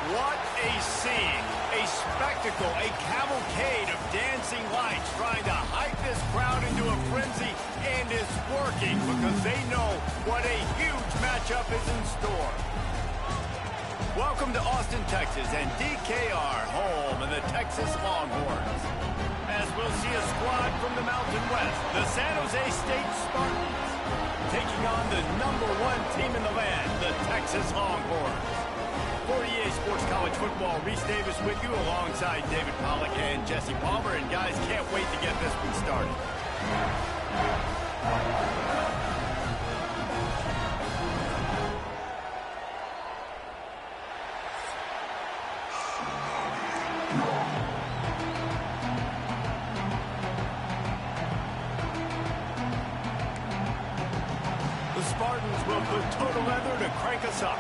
What a scene, a spectacle, a cavalcade of dancing lights trying to hype this crowd into a frenzy, and it's working because they know what a huge matchup is in store. Welcome to Austin, Texas, and DKR, home of the Texas Longhorns. As we'll see a squad from the Mountain West, the San Jose State Spartans, taking on the #1 team in the land, the Texas Longhorns. For EA Sports College Football, Reese Davis with you alongside David Pollack and Jesse Palmer. And guys, can't wait to get this one started. The Spartans will put total leather to crank us up.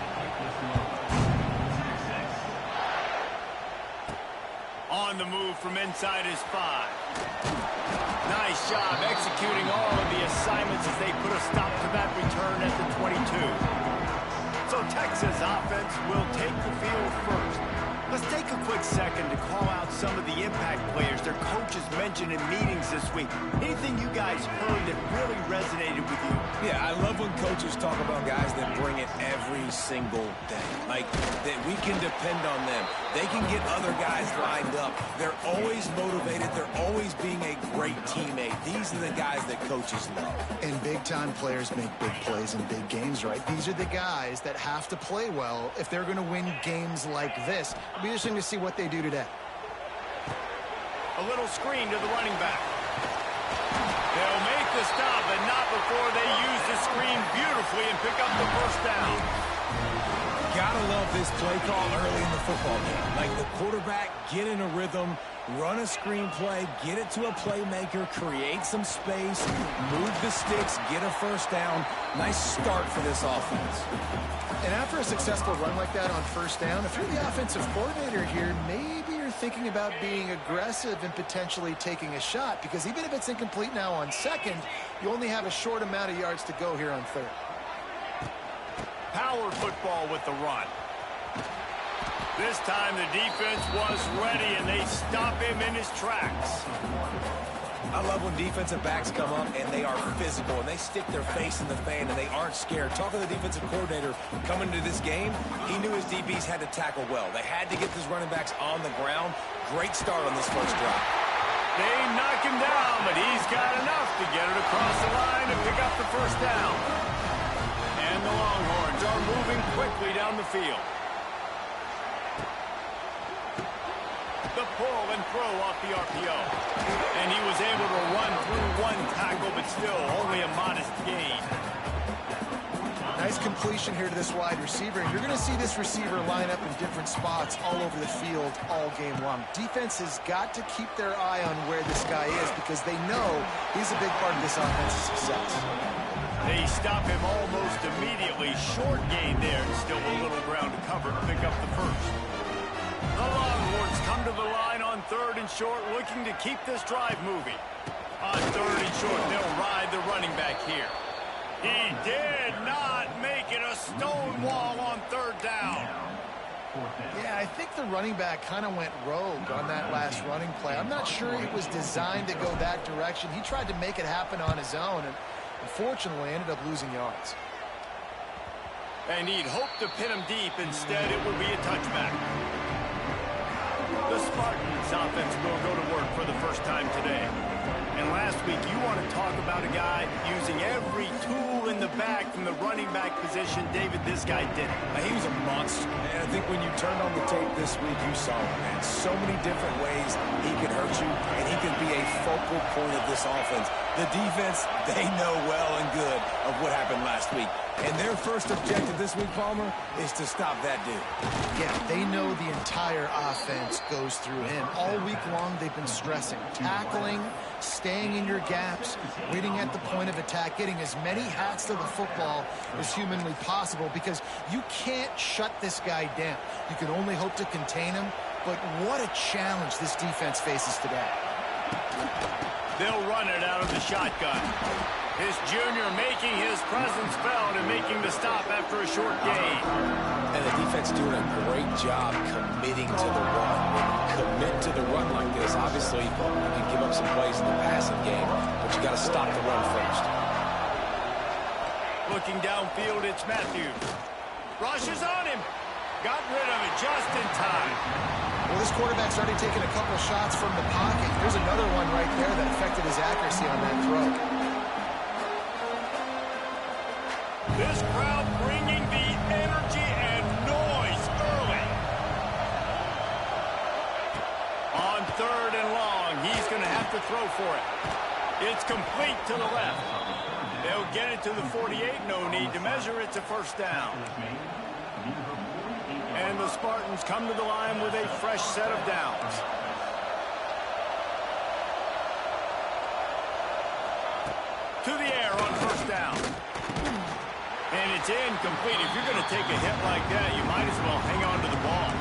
On the move from inside his 5. Nice job executing all of the assignments as they put a stop to that return at the 22. So Texas offense will take the field first. Let's take a quick second to call out some of the impact players their coaches mentioned in meetings this week. Anything you guys heard that really resonated with you? Yeah, I love when coaches talk about guys that bring it every single day. Like, that we can depend on them. They can get other guys lined up. They're always motivated. They're always being a great teammate. These are the guys that coaches love. And big-time players make big plays in big games, right? These are the guys that have to play well if they're going to win games like this. It'll be interesting to see what they do today. A little screen to the running back. They'll make the stop, but not before they use the screen beautifully and pick up the first down. Gotta love this play call early in the football game. Like, the quarterback, get in a rhythm, run a screen play, get it to a playmaker, create some space, move the sticks, get a first down. Nice start for this offense. And after a successful run like that on first down, if you're the offensive coordinator here, maybe you're thinking about being aggressive and potentially taking a shot, because even if it's incomplete now on second, you only have a short amount of yards to go here on third. Power football with the run. This time the defense was ready, and they stop him in his tracks. I love when defensive backs come up and they are physical and they stick their face in the fan and they aren't scared. Talking to the defensive coordinator coming into this game, he knew his DBs had to tackle well. They had to get these running backs on the ground. Great start on this first drive. They knock him down, but he's got enough to get it across the line and pick up the first down. And the Longhorns are moving quickly down the field. The pull and throw off the RPO. And he was able to run through one tackle, but still only a modest gain. Nice completion here to this wide receiver. And you're going to see this receiver line up in different spots all over the field all game long. Defense has got to keep their eye on where this guy is, because they know he's a big part of this offense's success. They stop him almost immediately. Short gain there, and still a little ground to cover to pick up the first. The Longhorns come to the line on third and short, looking to keep this drive moving. On third and short, they'll ride the running back here. He did not make it a stone wall on third down. Yeah, I think the running back kind of went rogue on that last running play. I'm not sure it was designed to go that direction. He tried to make it happen on his own, and unfortunately ended up losing yards. And he'd hoped to pin him deep. Instead, it will be a touchback. The Spartans offense will go to work for the first time today. And last week, you want to talk about a guy using every tool in the bag from the running back position. David, this guy did it. He was a monster. And I think when you turned on the tape this week, you saw him, man. So many different ways he could hurt you, and he could be a focal point of this offense. The defense, they know well and good of what happened last week. And their first objective this week, Palmer, is to stop that dude. Yeah, they know the entire offense goes through him. All week long, they've been stressing, tackling, staying in your gaps, waiting at the point of attack, getting as many hats to the football as humanly possible, because you can't shut this guy down. You can only hope to contain him, but what a challenge this defense faces today. They'll run it out of the shotgun. His junior making his presence felt and making the stop after a short gain. And the defense doing a great job committing to the run. When you commit to the run like this, obviously you can give up some plays in the passing game, but you got to stop the run first. Looking downfield, it's Matthews. Rushes on him. Got rid of it just in time. Well, this quarterback's already taken a couple shots from the pocket. There's another one right there that affected his accuracy on that throw. This crowd bringing the energy and noise early. On 3rd and long, he's going to have to throw for it. It's complete to the left. They'll get it to the 48. No need to measure. It's a first down. And the Spartans come to the line with a fresh set of downs. To the air on first down. And it's incomplete. If you're going to take a hit like that, you might as well hang on to the ball.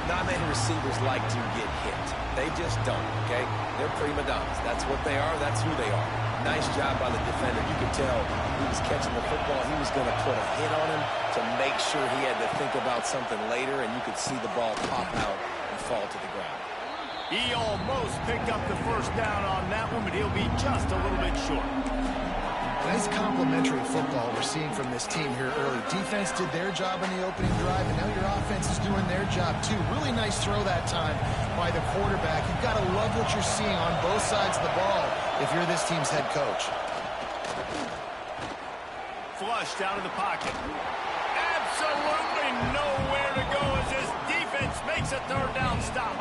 Not many receivers like to get hit. They just don't, okay? They're prima donnas. That's what they are. That's who they are. Nice job by the defender. You could tell he was catching the football. He was going to put a hit on him to make sure he had to think about something later, and you could see the ball pop out and fall to the ground. He almost picked up the first down on that one, but he'll be just a little bit short. Nice complimentary football we're seeing from this team here early. Defense did their job in the opening drive, and now your offense is doing their job too. Really nice throw that time by the quarterback. You've got to love what you're seeing on both sides of the ball if you're this team's head coach. Flushed out of the pocket. Absolutely nowhere to go as this defense makes a 3rd down stop.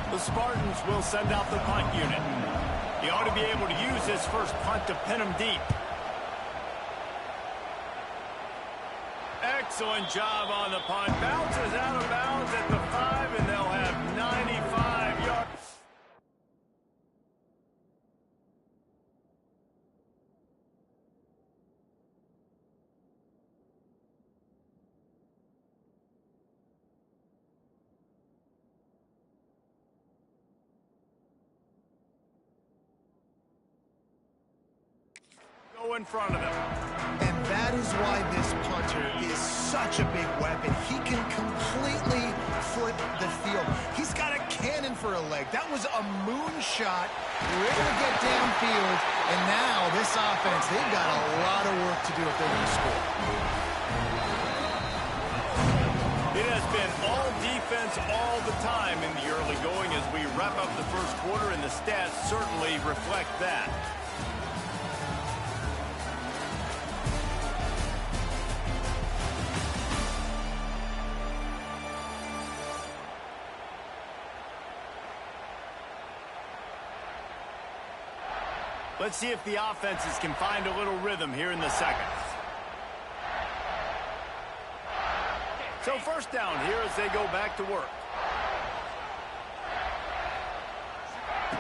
The Spartans will send out the punt unit. He ought to be able to use his first punt to pin him deep. Excellent job on the punt. Bounces out of bounds at the 5, and they'll have 95 yards. In front of them. And that is why this punter is such a big weapon. He can completely flip the field. He's got a cannon for a leg. That was a moonshot. We're able to get downfield, and now this offense, they've got a lot of work to do if they're going to score. It has been all defense all the time in the early going as we wrap up the first quarter, and the stats certainly reflect that. Let's see if the offenses can find a little rhythm here in the second. So first down here as they go back to work.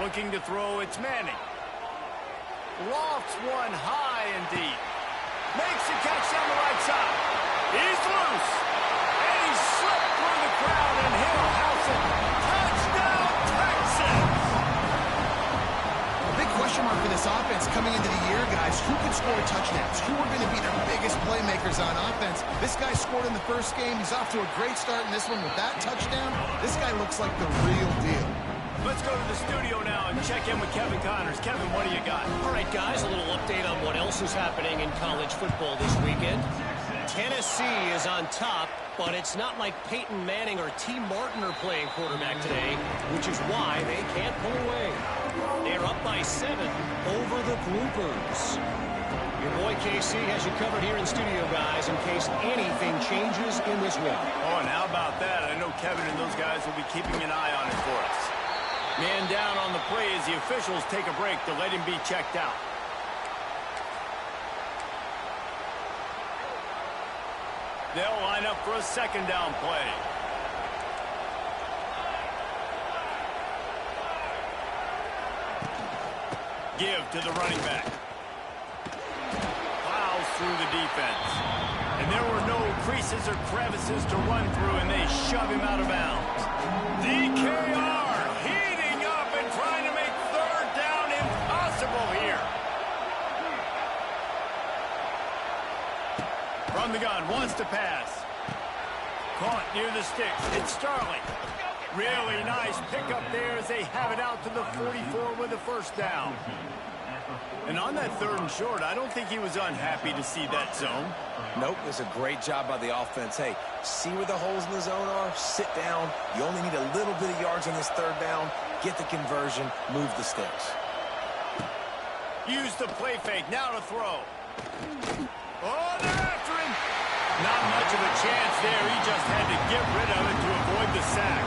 Looking to throw, it's Manning. Lofts one high and deep. Makes the catch down the right side. He's loose. And he slipped through the crowd, and he'll house it. Touchdown, Texans! Question mark for this offense coming into the year, guys. Who can score touchdowns? Who are going to be their biggest playmakers on offense? This guy scored in the first game. He's off to a great start in this one with that touchdown. This guy looks like the real deal. Let's go to the studio now and check in with Kevin Connors. Kevin, what do you got? All right, guys, a little update on what else is happening in college football this weekend. Tennessee is on top, but it's not like Peyton Manning or T. Martin are playing quarterback today, which is why they can't pull away. They're up by 7 over the Bloopers. Your boy KC has you covered here in studio, guys, in case anything changes in this one. Oh, and how about that? I know Kevin and those guys will be keeping an eye on it for us. Man down on the play as the officials take a break to let him be checked out. They'll line up for a second down play. Give to the running back. Plows through the defense. And there were no creases or crevices to run through, and they shove him out of bounds. DKR heating up and trying to make 3rd down impossible here. From the gun, wants to pass. Caught near the sticks. It's Sterling. Really nice pickup there as they have it out to the 44 with a first down. And on that 3rd and short, I don't think he was unhappy to see that zone. Nope, it's a great job by the offense. Hey, see where the holes in the zone are? Sit down. You only need a little bit of yards on this 3rd down. Get the conversion. Move the sticks. Use the play fake. Now to throw. Oh, they're after him. Not much of a chance there. He just had to get rid of it to avoid the sack.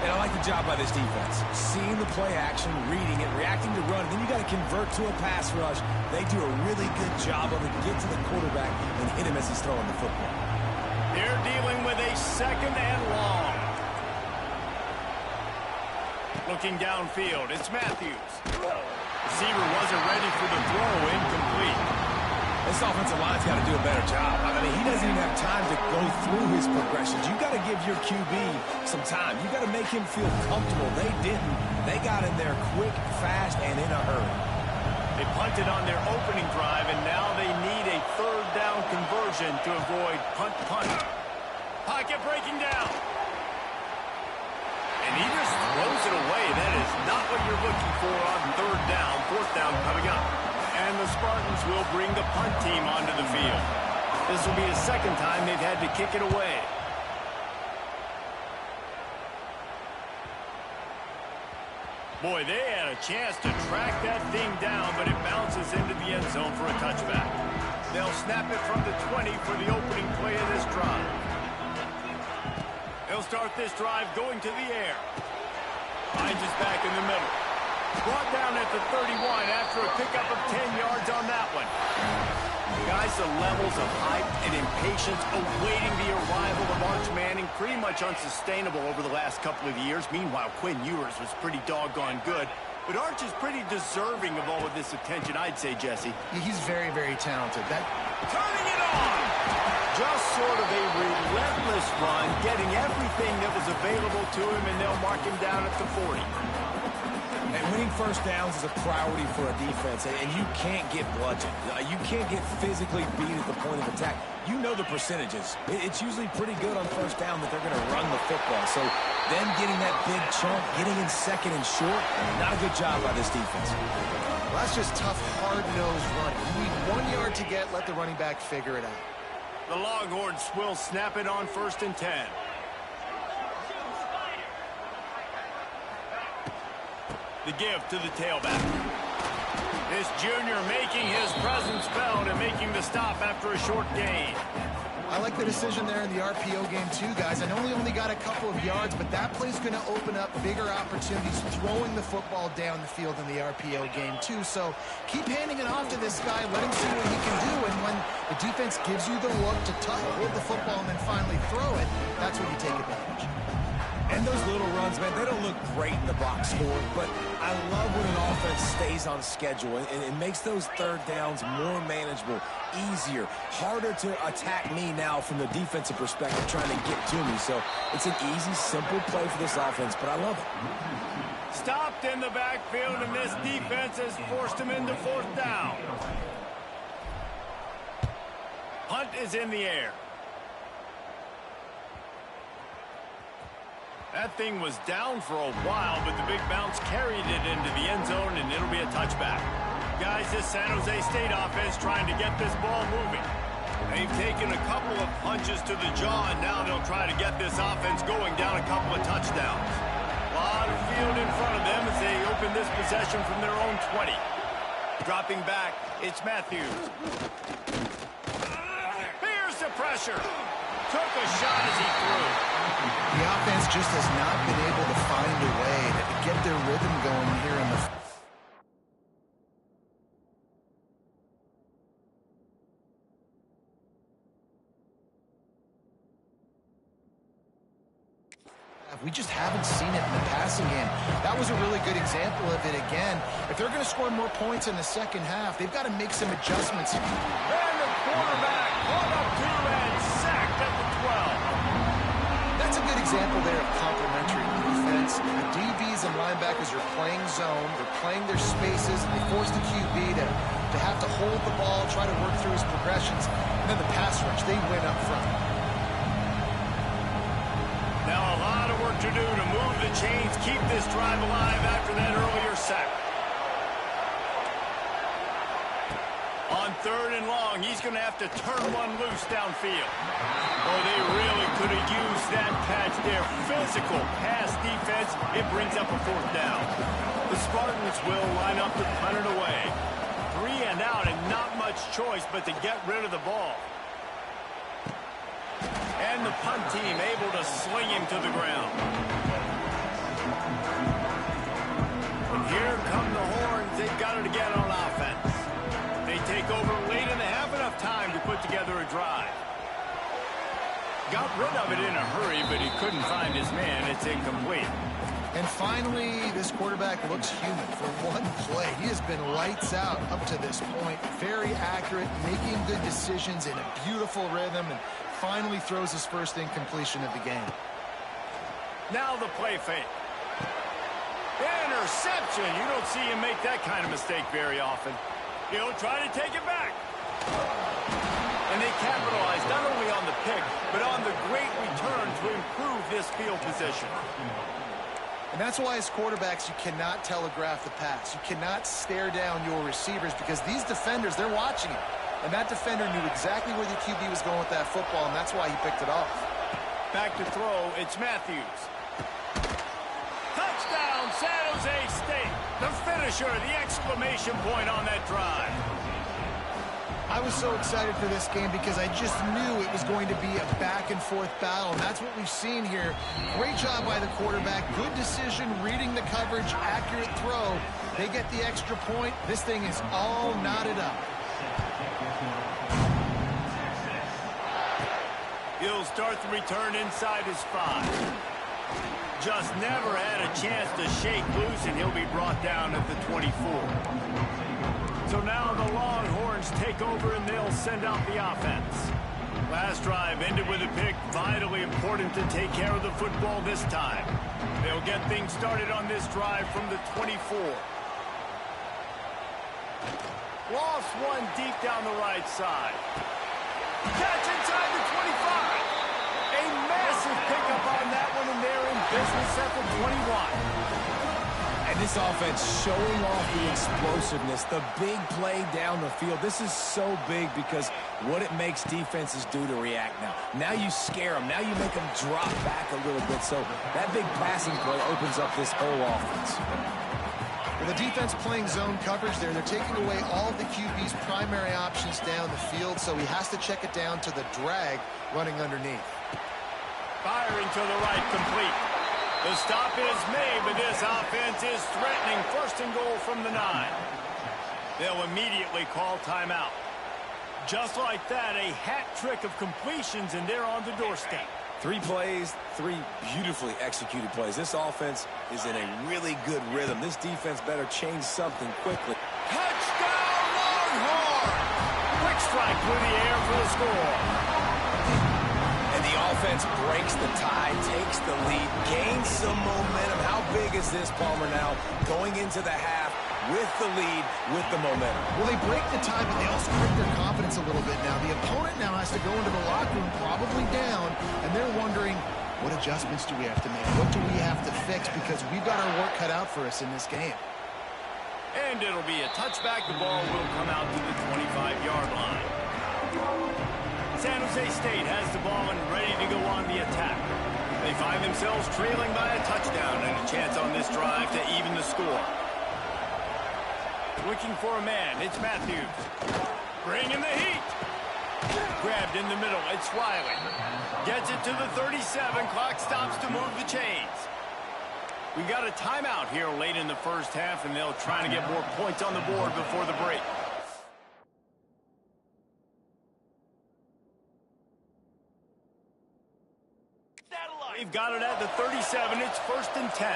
And I like the job by this defense. Seeing the play action, reading it, reacting to run. Then you got to convert to a pass rush. They do a really good job of it. Get to the quarterback and hit him as he's throwing the football. They're dealing with a 2nd and long. Looking downfield, it's Matthews. Receiver wasn't ready for the throw, incomplete. This offensive line's got to do a better job. I mean, he doesn't even have time to go through his progressions. You got to give your QB some time. You got to make him feel comfortable. They didn't. They got in there quick, fast, and in a hurry. They punted on their opening drive, and now they need a 3rd down conversion to avoid punt. Pocket breaking down. And he just throws it away. That is not what you're looking for on 3rd down. 4th down coming up. And the Spartans will bring the punt team onto the field. This will be the 2nd time they've had to kick it away. Boy, they had a chance to track that thing down, but it bounces into the end zone for a touchback. They'll snap it from the 20 for the opening play of this drive. They'll start this drive going to the air. Hines is back in the middle. Brought down at the 31 after a pickup of 10 yards on that one. Guys, the levels of hype and impatience awaiting the arrival of Arch Manning pretty much unsustainable over the last couple of years. Meanwhile, Quinn Ewers was pretty doggone good. But Arch is pretty deserving of all of this attention, I'd say, Jesse. He's very, very talented. Turning it on! Just sort of a relentless run, getting everything that was available to him, and they'll mark him down at the 40. And winning 1st downs is a priority for a defense, and you can't get bludgeoned. You can't get physically beat at the point of attack. You know the percentages. It's usually pretty good on 1st down that they're going to run the football. So them getting that big chunk, getting in 2nd and short, not a good job by this defense. Well, that's just tough, hard-nosed running. You need 1 yard to get, let the running back figure it out. The Longhorns will snap it on 1st and 10. The give to the tailback. This junior making his presence felt and making the stop after a short gain. I like the decision there in the RPO game too, guys. I know he only got a couple of yards, but that play's going to open up bigger opportunities throwing the football down the field in the RPO game too. So keep handing it off to this guy. Let him see what he can do. And when the defense gives you the look to hold the football and then finally throw it, that's when you take advantage. And those little runs, man, they don't look great in the box score, but I love when an offense stays on schedule and it makes those 3rd downs more manageable, easier, harder to attack me now from the defensive perspective trying to get to me. So it's an easy, simple play for this offense, but I love it. Stopped in the backfield, and this defense has forced him into 4th down. Punt is in the air. That thing was down for a while, but the big bounce carried it into the end zone, and it'll be a touchback. Guys, this San Jose State offense trying to get this ball moving. They've taken a couple of punches to the jaw, and now they'll try to get this offense going down a couple of touchdowns. A lot of field in front of them as they open this possession from their own 20. Dropping back, it's Matthews. Here's the pressure. Took a shot as he threw. The offense just has not been able to find a way to get their rhythm going here in the... We just haven't seen it in the passing game. That was a really good example of it again. If they're going to score more points in the 2nd half, they've got to make some adjustments. And the quarterback caught up to and sacked at the 12. That's a good example there of complementary defense. The DBs and linebackers are playing zone. They're playing their spaces, and they force the QB to have to hold the ball, try to work through his progressions. And then the pass rush, they win up front. to do to move the chains, keep this drive alive after that earlier sack. On 3rd and long, he's going to have to turn one loose downfield. Oh, they really could have used that catch there. Physical pass defense. It brings up a 4th down. The Spartans will line up to punt it away. 3 and out and not much choice but to get rid of the ball. And the punt team able to sling him to the ground. And here come the Horns. They've got it again on offense. They take over late and they have enough time to put together a drive. Got rid of it in a hurry, but he couldn't find his man. It's incomplete. And finally, this quarterback looks human for one play. He has been lights out up to this point. Very accurate, making good decisions in a beautiful rhythm, and finally throws his first incompletion of the game. Now the play fake. Interception. You don't see him make that kind of mistake very often. He'll try to take it back. And they capitalize not only on the pick, but on the great return to improve this field position. And that's why as quarterbacks, you cannot telegraph the pass. You cannot stare down your receivers because these defenders, they're watching it. And that defender knew exactly where the QB was going with that football, and that's why he picked it off. Back to throw, it's Matthews. Touchdown, San Jose State. The finisher, the exclamation point on that drive. I was so excited for this game because I just knew it was going to be a back-and-forth battle, and that's what we've seen here. Great job by the quarterback. Good decision, reading the coverage, accurate throw. They get the extra point. This thing is all knotted up. He'll start the return inside his 5. Just never had a chance to shake loose, and he'll be brought down at the 24. So now the Longhorns take over, and they'll send out the offense. Last drive ended with a pick. Vitally important to take care of the football this time. They'll get things started on this drive from the 24. Lost one deep down the right side. Catch inside the 25. A massive pickup on that one, and they're in business at the 21. And this offense showing off the explosiveness, the big play down the field. This is so big because what it makes defenses do to react now. Now you scare them. Now you make them drop back a little bit. So that big passing play opens up this whole offense. With the defense playing zone coverage there, they're taking away all of the QB's primary options down the field, so he has to check it down to the drag running underneath. Firing to the right, complete. The stop is made, but this offense is threatening. 1st and goal from the 9. They'll immediately call timeout. Just like that, a hat trick of completions, and they're on the doorstep. 3 plays, 3 beautifully executed plays. This offense is in a really good rhythm. This defense better change something quickly. Touchdown, Longhorn! Quick strike through the air for the score. And the offense breaks the tie, takes the lead, gains some momentum. How big is this, Palmer, now going into the half with the lead, with the momentum? Well, they break the tie, but they also break their confidence a little bit now. The opponent now has to go into the locker room, probably down, and they're wondering, what adjustments do we have to make? What do we have to fix? Because we've got our work cut out for us in this game. And it'll be a touchback. The ball will come out to the 25-yard line. San Jose State has the ball and ready to go on the attack. They find themselves trailing by a touchdown and a chance on this drive to even the score. Looking for a man, it's Matthews. Bringing the heat. Grabbed in the middle, it's Riley. Gets it to the 37, clock stops to move the chains. We got a timeout here late in the first half, and they'll try to get more points on the board before the break. They've got it at the 37, it's 1st and 10.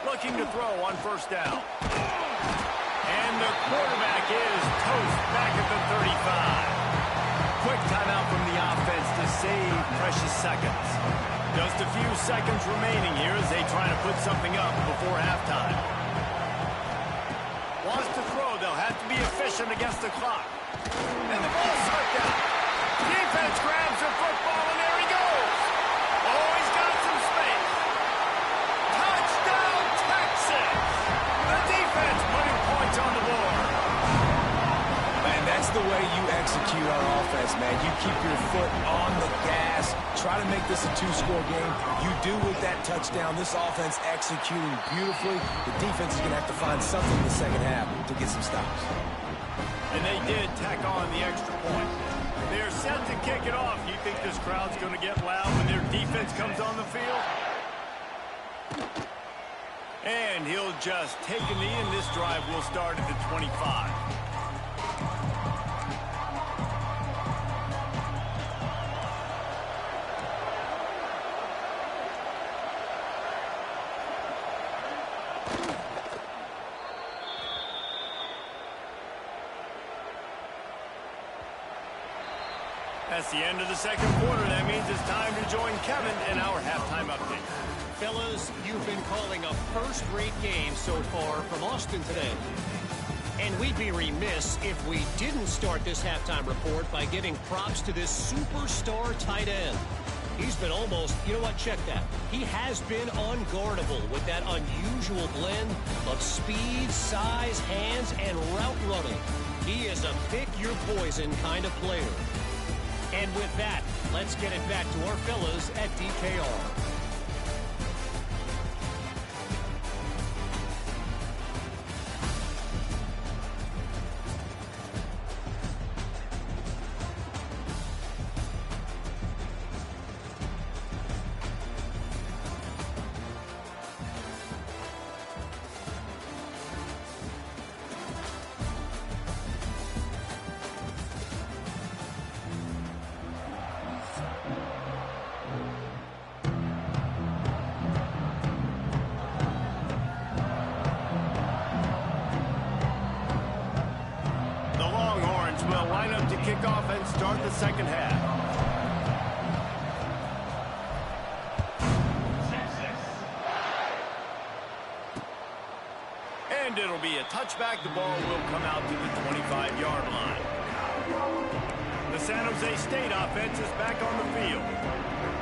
Looking to throw on 1st down. And the quarterback is toast back at the 35. Quick timeout from the offense to save precious seconds. Just a few seconds remaining here as they try to put something up before halftime. Wants to throw, they'll have to be efficient against the clock. And the ball slipped out. Defense grabs the football, and there he goes. this, man. You keep your foot on the gas. Try to make this a two-score game. You do with that touchdown. This offense executing beautifully. The defense is going to have to find something in the second half to get some stops. And they did tack on the extra point. They're set to kick it off. You think this crowd's going to get loud when their defense comes on the field? And he'll just take a knee, and this drive will start at the 25. That's the end of the second quarter. That means it's time to join Kevin in our halftime update. Fellas, you've been calling a first-rate game so far from Austin today. And we'd be remiss if we didn't start this halftime report by giving props to this superstar tight end. He's been almost, you know what, check that. He has been unguardable with that unusual blend of speed, size, hands, and route running. He is a pick-your-poison kind of player. And with that, let's get it back to our fellas at DKR. Will line up to kick off and start the second half. And it'll be a touchback. The ball will come out to the 25-yard line. The San Jose State offense is back on the field.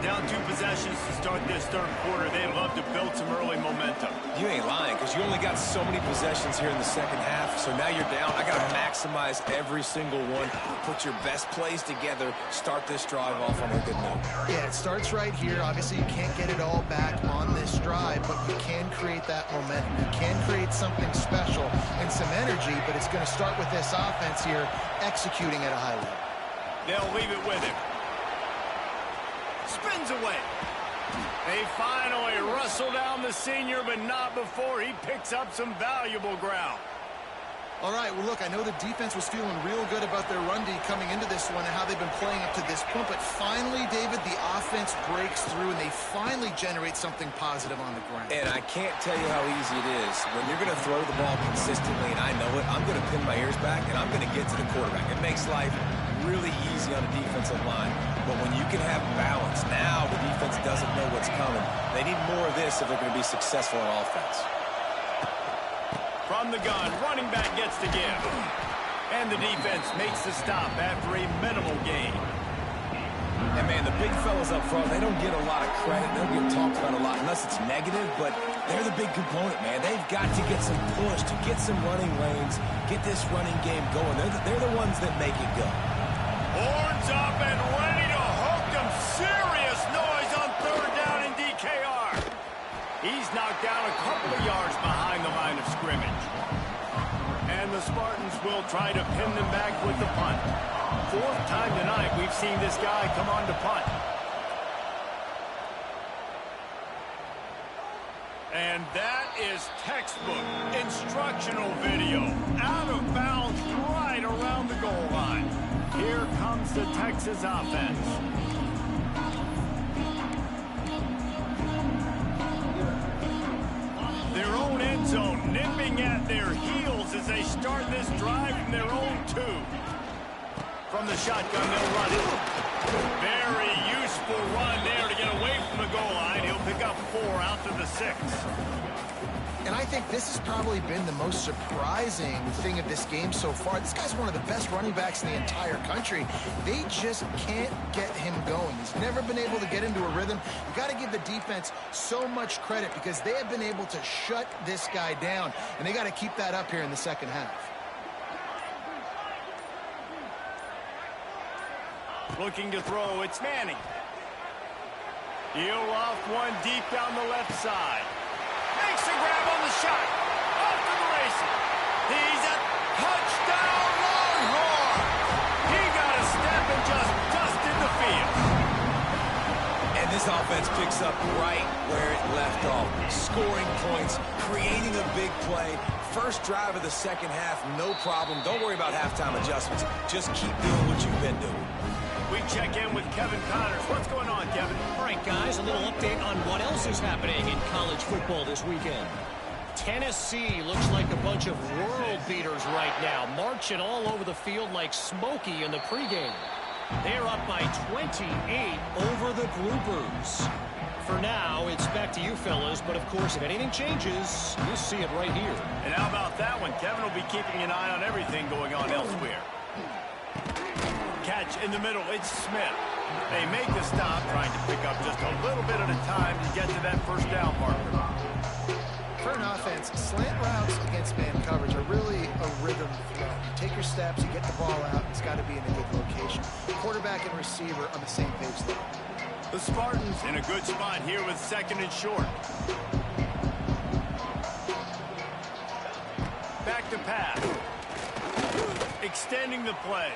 Down 2 possessions to start this third quarter. They'd love to build some early momentum. You ain't lying, because you only got so many possessions here in the second half, so now you're down. I got to maximize every single one. Put your best plays together. Start this drive off on a good note. Yeah, it starts right here. Obviously, you can't get it all back on this drive, but you can create that momentum. You can create something special and some energy, but it's going to start with this offense here executing at a high level. They'll leave it with him. Spins away. They finally wrestle down the senior, but not before he picks up some valuable ground. All right, well, look, I know the defense was feeling real good about their run D coming into this one and how they've been playing up to this point, but finally, David, the offense breaks through and they finally generate something positive on the ground. And I can't tell you how easy it is. When you're going to throw the ball consistently, and I know it, I'm going to pin my ears back and I'm going to get to the quarterback. It makes life really easy on the defensive line. But when you can have balance, now the defense doesn't know what's coming. They need more of this if they're going to be successful on offense. From the gun, running back gets to give. And the defense makes the stop after a minimal gain. And, man, the big fellas up front, they don't get a lot of credit. They don't get talked about a lot unless it's negative, but they're the big component, man. They've got to get some push, to get some running lanes, get this running game going. They're the ones that make it go. Horns up and ready to hook them. Serious noise on third down in DKR. He's knocked down a couple of yards behind the line of scrimmage. And the Spartans will try to pin them back with the punt. 4th time tonight we've seen this guy come on to punt. And that is textbook instructional video. Out of bounds right around the goal line. Here comes the Texas offense. Their own end zone nipping at their heels as they start this drive from their own 2. From the shotgun, they'll run it. Very useful run there to get away from the goal line. He'll pick up 4 out to the 6. And I think this has probably been the most surprising thing of this game so far. This guy's one of the best running backs in the entire country. They just can't get him going. He's never been able to get into a rhythm. You got to give the defense so much credit because they have been able to shut this guy down, and they got to keep that up here in the second half. Looking to throw, it's Manning. He'll off one deep down the left side. Makes a grab on the shot. Off to the races. He's a touchdown Longhorn. He got a step and just dusted the field. And this offense picks up right where it left off. Scoring points, creating a big play. First drive of the second half, no problem. Don't worry about halftime adjustments. Just keep doing what you've been doing. We check in with Kevin Connors. What's going on, Kevin? All right, guys, a little update on what else is happening in college football this weekend. Tennessee looks like a bunch of world beaters right now, marching all over the field like Smokey in the pregame. They're up by 28 over the Groupers. For now, it's back to you fellas, but of course, if anything changes, you'll see it right here. And how about that one? Kevin will be keeping an eye on everything going on elsewhere. Catch in the middle, it's Smith. They make the stop, trying to pick up just a little bit at a time to get to that first down marker. For an offense, slant routes against man coverage are really a rhythm throw. You take your steps, you get the ball out, it's got to be in a good location. Quarterback and receiver on the same page there. The Spartans in a good spot here with second and short. Back to pass. Extending the play.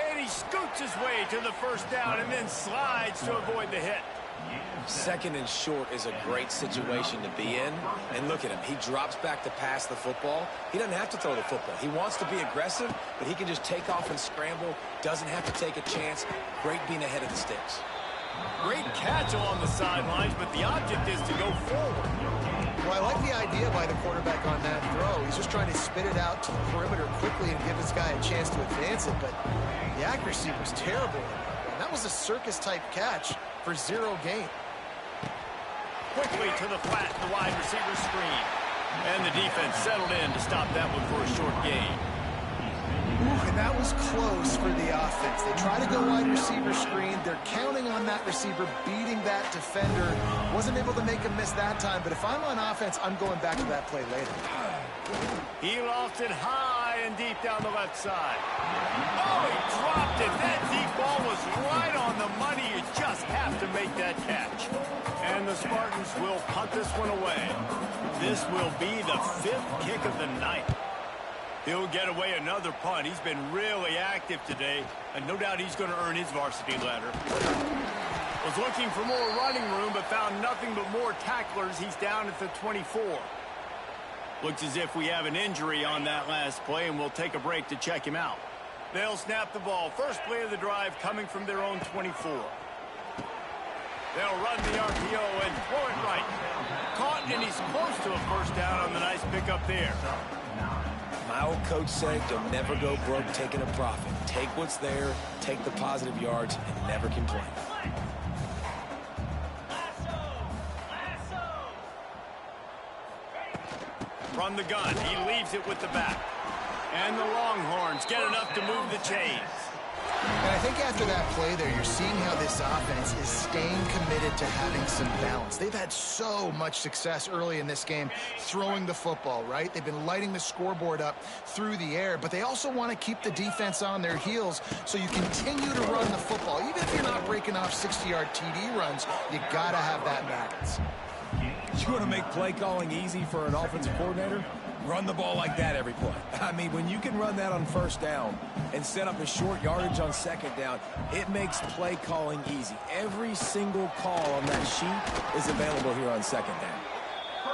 And he scoots his way to the first down and then slides to avoid the hit. Second and short is a great situation to be in. And look at him. He drops back to pass the football. He doesn't have to throw the football. He wants to be aggressive, but he can just take off and scramble. Doesn't have to take a chance. Great being ahead of the sticks. Great catch along the sidelines, but the object is to go forward. Well, I like the idea by the quarterback on that throw. He's just trying to spit it out to the perimeter quickly and give this guy a chance to advance it, but the accuracy was terrible. And that was a circus-type catch for 0 gain. Quickly to the flat, the wide receiver screen. And the defense settled in to stop that one for a short gain. And that was close for the offense. They try to go wide receiver screen. They're counting on that receiver beating that defender. Wasn't able to make him miss that time, but if I'm on offense, I'm going back to that play later. He lost it high and deep down the left side. Oh, he dropped it. That deep ball was right on the money. You just have to make that catch. And the Spartans will punt this one away. This will be the 5th kick of the night. He'll get away another punt. He's been really active today, and no doubt he's going to earn his varsity letter. Was looking for more running room, but found nothing but more tacklers. He's down at the 24. Looks as if we have an injury on that last play, and we'll take a break to check him out. They'll snap the ball. First play of the drive coming from their own 24. They'll run the RPO and throw it right. Caught, and he's close to a first down on the nice pickup there. My old coach said, don't never go broke taking a profit. Take what's there, take the positive yards, and never complain. From the gun, he leaves it with the back. And the Longhorns get enough to move the chains. And I think after that play there, you're seeing how this offense is staying committed to having some balance. They've had so much success early in this game throwing the football, right? They've been lighting the scoreboard up through the air, but they also want to keep the defense on their heels so you continue to run the football. Even if you're not breaking off 60-yard TD runs, you got to have that balance. You want to make play calling easy for an offensive coordinator? Run the ball like that every play. I mean, when you can run that on first down and set up a short yardage on second down, it makes play calling easy. Every single call on that sheet is available here on second down.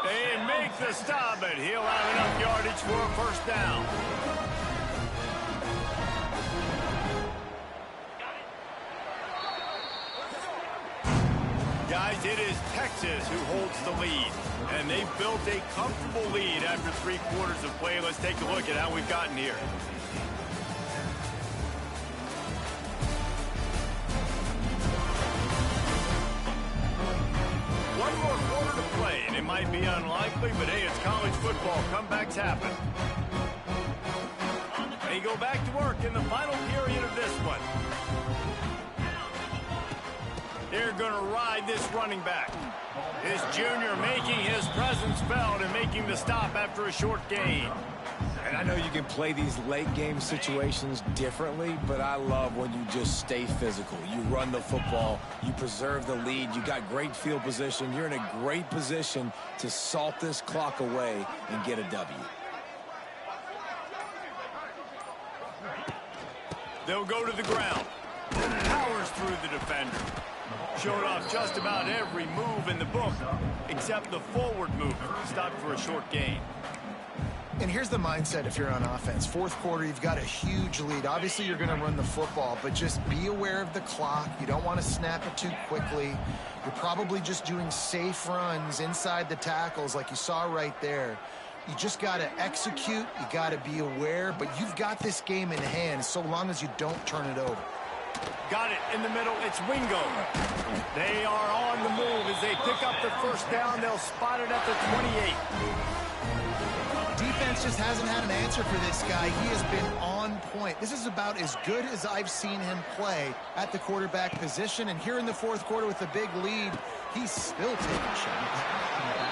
They make the stop, but he'll have enough yardage for a first down. Guys, it is Texas who holds the lead. And they've built a comfortable lead after 3 quarters of play. Let's take a look at how we've gotten here. One more quarter to play, and it might be unlikely, but hey, it's college football. Comebacks happen. They go back to work in the final period of this one. They're going to ride this running back. His junior making his presence felt and making the stop after a short gain. And I know you can play these late game situations differently, but I love when you just stay physical. You run the football, you preserve the lead, you got great field position. You're in a great position to salt this clock away and get a W. They'll go to the ground. Powers through the defender. Showed off just about every move in the book, except the forward movement. Stopped for a short gain. And here's the mindset if you're on offense. Fourth quarter, you've got a huge lead. Obviously, you're going to run the football, but just be aware of the clock. You don't want to snap it too quickly. You're probably just doing safe runs inside the tackles like you saw right there. You just got to execute. You got to be aware, but you've got this game in hand so long as you don't turn it over. Got it in the middle. It's Wingo. They are on the move as they pick up the first down. They'll spot it at the 28. Defense just hasn't had an answer for this guy. He has been on point. This is about as good as I've seen him play at the quarterback position. And here in the fourth quarter with a big lead, he's still taking shots.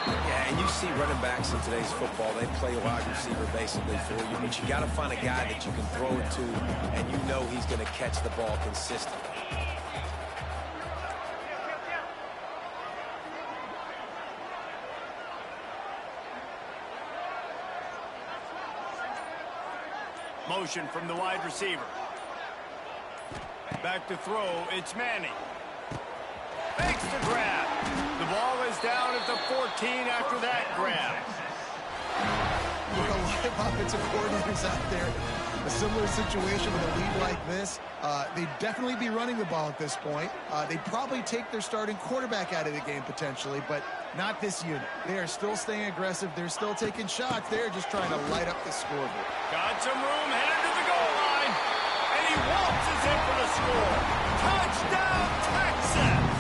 Yeah, and you see running backs in today's football, they play wide receiver basically for you, but you got to find a guy that you can throw it to, and you know he's going to catch the ball consistently. Motion from the wide receiver. Back to throw. It's Manning. Makes the grab. The ball is down at the 14 after that grab. With a lot of offensive coordinators out there, a similar situation with a lead like this, they'd definitely be running the ball at this point. They'd probably take their starting quarterback out of the game potentially, but not this unit. They are still staying aggressive. They're still taking shots. They're just trying to light up the scoreboard. Got some room, headed to the goal line, and he waltzes in for the score. Touchdown, Texas!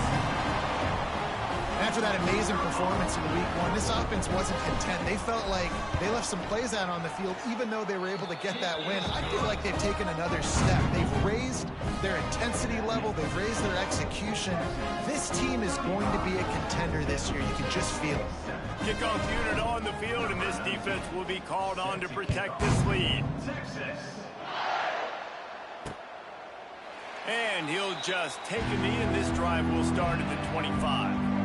After that amazing performance in week one, this offense wasn't content. They felt like they left some plays out on the field, even though they were able to get that win. I feel like they've taken another step. They've raised their intensity level. They've raised their execution. This team is going to be a contender this year. You can just feel it. Kickoff unit on the field, and this defense will be called on to protect this lead. And he'll just take a knee, and this drive will start at the 25.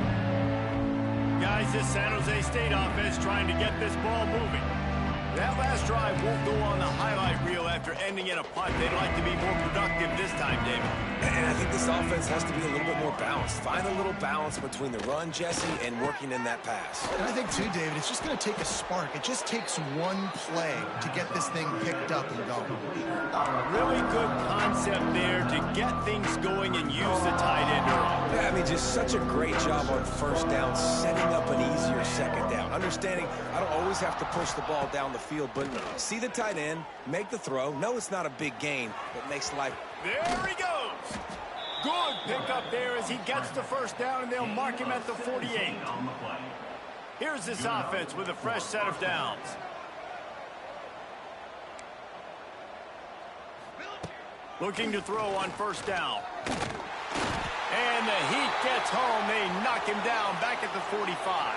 Guys, this San Jose State offense trying to get this ball moving. That last drive won't go on the highlight reel after ending in a punt. They'd like to be more productive this time, David. And I think this offense has to be a little bit more balanced. Find a little balance between the run, Jesse, and working in that pass. And I think, too, David, it's just going to take a spark. It just takes one play to get this thing picked up and going. Really good concept there to get things going and use the tight end early. Yeah, I mean, just such a great job on first down, setting up an easier second down. Understanding I don't always have to push the ball down the field, but see the tight end, make the throw. No, it's not a big gain, but makes life. There he goes. Good pickup there as he gets the first down, and they'll mark him at the 48. Here's this offense with a fresh set of downs. Looking to throw on first down. And the heat gets home. They knock him down back at the 45.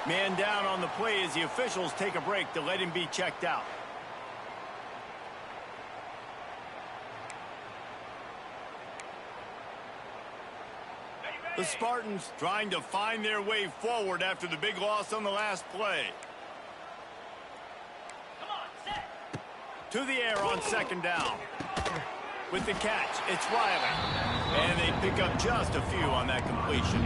Man down on the play as the officials take a break to let him be checked out. The Spartans trying to find their way forward after the big loss on the last play. To the air on second down. With the catch, it's Riley. And they pick up just a few on that completion.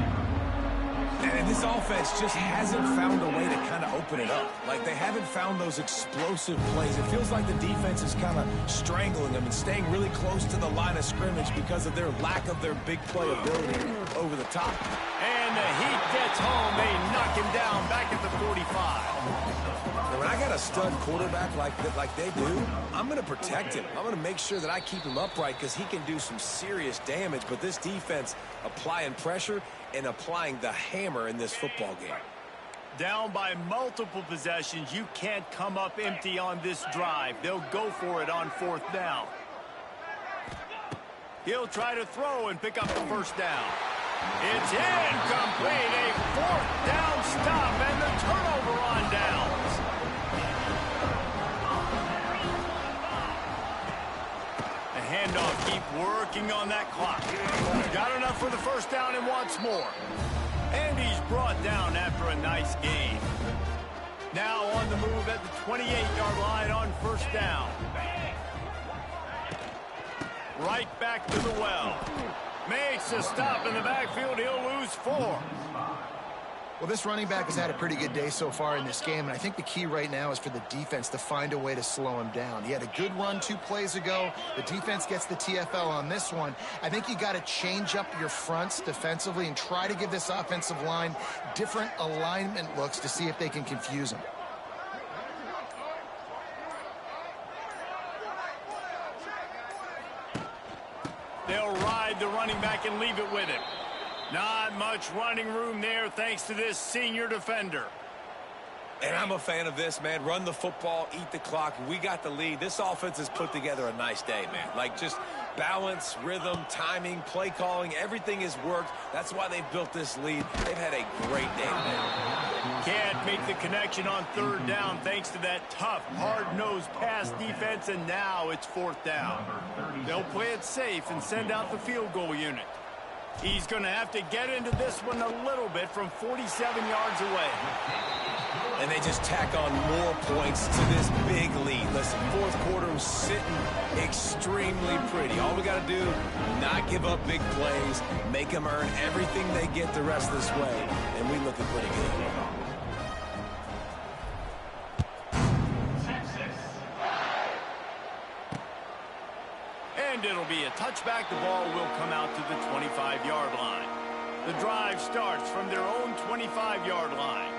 And this offense just hasn't found a way to kind of open it up. Like, they haven't found those explosive plays. It feels like the defense is kind of strangling them and staying really close to the line of scrimmage because of their lack of their big play ability over the top. And the heat gets home. They knock him down back at the 45. And when I got a stud quarterback like they do, I'm going to protect him. I'm going to make sure that I keep him upright because he can do some serious damage. But this defense applying pressure and applying the hammer in this football game. Down by multiple possessions. You can't come up empty on this drive. They'll go for it on fourth down. He'll try to throw and pick up the first down. It's incomplete. A fourth down stop and the turnover on downs. handoff. Keep working on that clock. Got enough for the first down and wants more. And he's brought down after a nice gain. Now on the move at the 28-yard line on first down. Right back to the well. Makes a stop in the backfield. He'll lose 4. Well, this running back has had a pretty good day so far in this game, and I think the key right now is for the defense to find a way to slow him down. He had a good run 2 plays ago. The defense gets the TFL on this one. I think you got to change up your fronts defensively and try to give this offensive line different alignment looks to see if they can confuse him. They'll ride the running back and leave it with him. Not much running room there thanks to this senior defender. And I'm a fan of this, man. Run the football, eat the clock. We got the lead. This offense has put together a nice day, man. Like just balance, rhythm, timing, play calling, everything has worked. That's why they've built this lead. They've had a great day today. Can't make the connection on third down thanks to that tough, hard-nosed pass defense, and now it's 4th down. They'll play it safe and send out the field goal unit. He's going to have to get into this one a little bit from 47 yards away. And they just tack on more points to this big lead. Listen, 4th quarter was sitting extremely pretty. All we got to do, not give up big plays, make them earn everything they get the rest of this way, and we looking pretty good. And it'll be a touchback. The ball will come out to the 25-yard line. The drive starts from their own 25-yard line.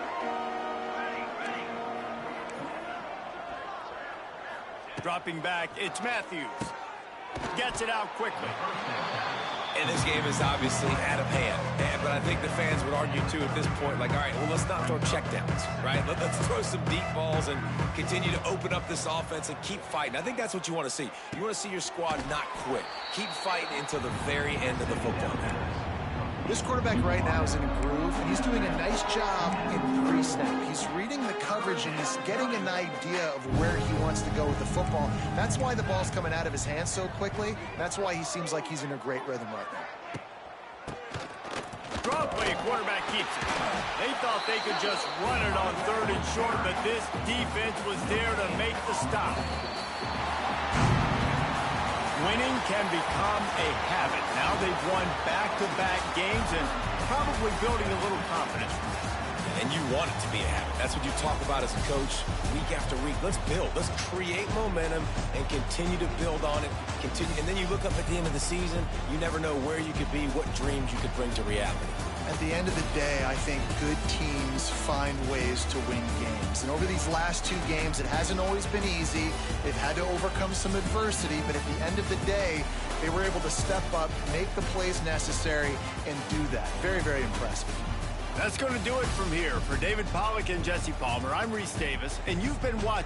Dropping back, it's Matthews. Gets it out quickly. And this game is obviously out of hand. But I think the fans would argue, too, at this point, like, all right, well, let's not throw checkdowns, right? Let's throw some deep balls and continue to open up this offense and keep fighting. I think that's what you want to see. You want to see your squad not quit. Keep fighting until the very end of the football game. This quarterback right now is in a groove, and he's doing a nice job in pre-snap. He's reading the coverage, and he's getting an idea of where he wants to go with the football. That's why the ball's coming out of his hands so quickly. That's why he seems like he's in a great rhythm right now. Draw play, quarterback keeps it. They thought they could just run it on 3rd and short, but this defense was there to make the stop. Winning can become a habit. Now they've won back-to-back games and probably building a little confidence. And you want it to be a habit. That's what you talk about as a coach week after week. Let's build. Let's create momentum and continue to build on it. And then you look up at the end of the season, you never know where you could be, what dreams you could bring to reality. At the end of the day, I think good teams find ways to win games. And over these last 2 games, it hasn't always been easy. They've had to overcome some adversity, but at the end of the day, they were able to step up, make the plays necessary, and do that. Very, very impressive. That's going to do it from here. For David Pollack and Jesse Palmer, I'm Reese Davis, and you've been watching